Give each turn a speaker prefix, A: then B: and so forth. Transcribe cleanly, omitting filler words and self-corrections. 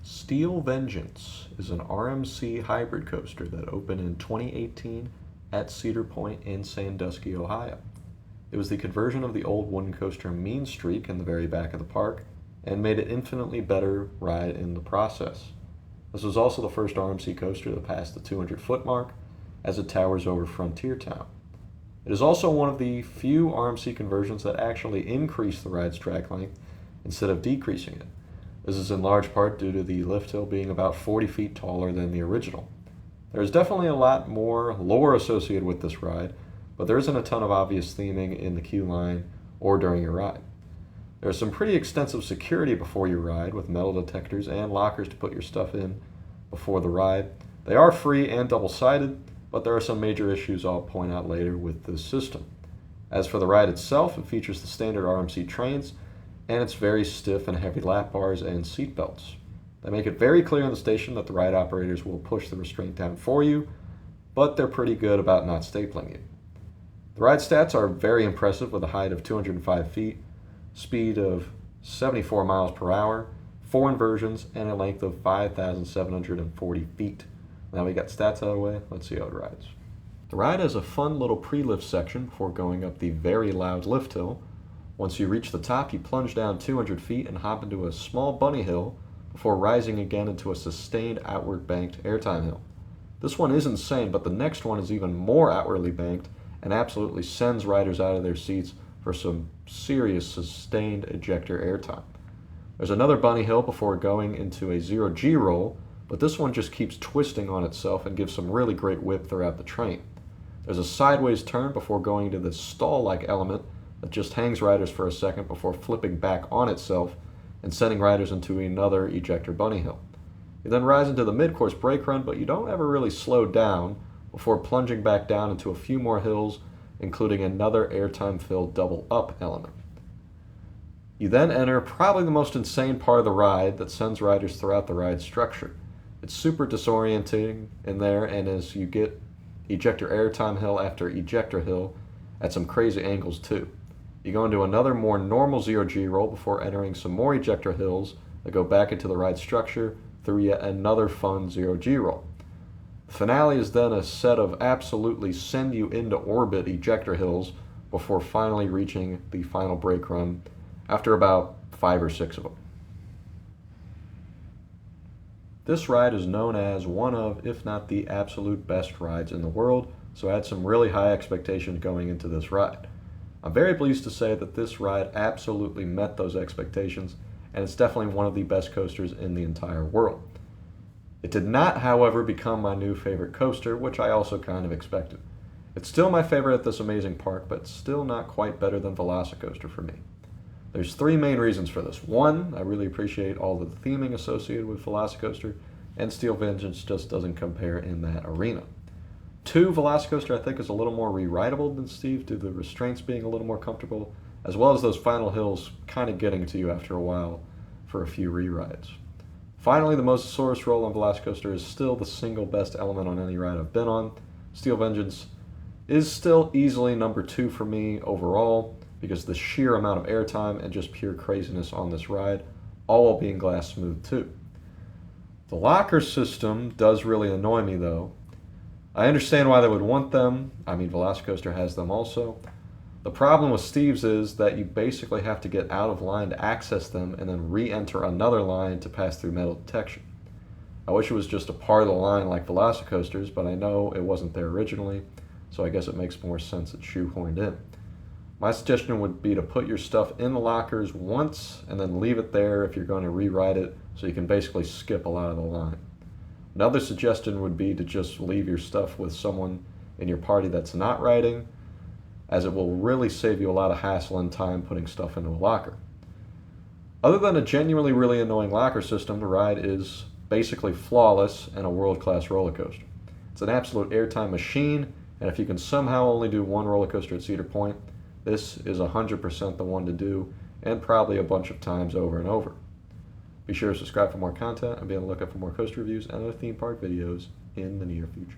A: Steel Vengeance is an RMC hybrid coaster that opened in 2018 at Cedar Point in Sandusky, Ohio. It was the conversion of the old wooden coaster Mean Streak in the very back of the park and made it infinitely better ride in the process. This was also the first RMC coaster to pass the 200-foot mark as it towers over Frontier Town. It is also one of the few RMC conversions that actually increase the ride's track length instead of decreasing it. This is in large part due to the lift hill being about 40 feet taller than the original. There is definitely a lot more lore associated with this ride, but there isn't a ton of obvious theming in the queue line or during your ride. There is some pretty extensive security before your ride with metal detectors and lockers to put your stuff in before the ride. They are free and double-sided, but there are some major issues I'll point out later with this system. As for the ride itself, it features the standard RMC trains, and it's very stiff and heavy lap bars and seat belts. They make it very clear in the station that the ride operators will push the restraint down for you, but they're pretty good about not stapling you. The ride stats are very impressive with a height of 205 feet, speed of 74 miles per hour, 4 inversions, and a length of 5,740 feet. Now we got stats out of the way, let's see how it rides. The ride has a fun little pre-lift section before going up the very loud lift hill. Once you reach the top, you plunge down 200 feet and hop into a small bunny hill before rising again into a sustained outward banked airtime hill. This one is insane, but the next one is even more outwardly banked and absolutely sends riders out of their seats for some serious sustained ejector airtime. There's another bunny hill before going into a 0G roll, but this one just keeps twisting on itself and gives some really great whip throughout the train. There's a sideways turn before going to this stall-like element that just hangs riders for a second before flipping back on itself and sending riders into another ejector bunny hill. You then rise into the mid-course brake run, but you don't ever really slow down before plunging back down into a few more hills, including another airtime-filled double-up element. You then enter probably the most insane part of the ride that sends riders throughout the ride structure. It's super disorientating in there, and as you get ejector airtime hill after ejector hill at some crazy angles too. You go into another more normal 0G roll before entering some more ejector hills that go back into the ride structure through yet another fun 0G roll. The finale is then a set of absolutely send you into orbit ejector hills before finally reaching the final brake run after about 5 or 6 of them. This ride is known as one of, if not the absolute best rides in the world, so I had some really high expectations going into this ride. I'm very pleased to say that this ride absolutely met those expectations, and it's definitely one of the best coasters in the entire world. It did not, however, become my new favorite coaster, which I also kind of expected. It's still my favorite at this amazing park, but still not quite better than Velocicoaster for me. There's 3 main reasons for this. 1, I really appreciate all of the theming associated with Velocicoaster, and Steel Vengeance just doesn't compare in that arena. 2, Velocicoaster I think is a little more re-rideable than Steve due to the restraints being a little more comfortable, as well as those final hills kind of getting to you after a while for a few re-rides. Finally, the Mosasaurus roll on Velocicoaster is still the single best element on any ride I've been on. Steel Vengeance is still easily number 2 for me overall because the sheer amount of airtime and just pure craziness on this ride, all while being glass smooth too. The locker system does really annoy me though. I understand why they would want them. I mean, Velocicoaster has them also. The problem with Steve's is that you basically have to get out of line to access them and then re-enter another line to pass through metal detection. I wish it was just a part of the line like Velocicoaster's, but I know it wasn't there originally, so I guess it makes more sense it's shoehorned in. My suggestion would be to put your stuff in the lockers once and then leave it there if you're going to rewrite it so you can basically skip a lot of the line. Another suggestion would be to just leave your stuff with someone in your party that's not riding, as it will really save you a lot of hassle and time putting stuff into a locker. Other than a genuinely really annoying locker system, the ride is basically flawless and a world-class roller coaster. It's an absolute airtime machine, and if you can somehow only do one roller coaster at Cedar Point, this is 100% the one to do, and probably a bunch of times over and over. Be sure to subscribe for more content and be on the lookout for more coaster reviews and other theme park videos in the near future.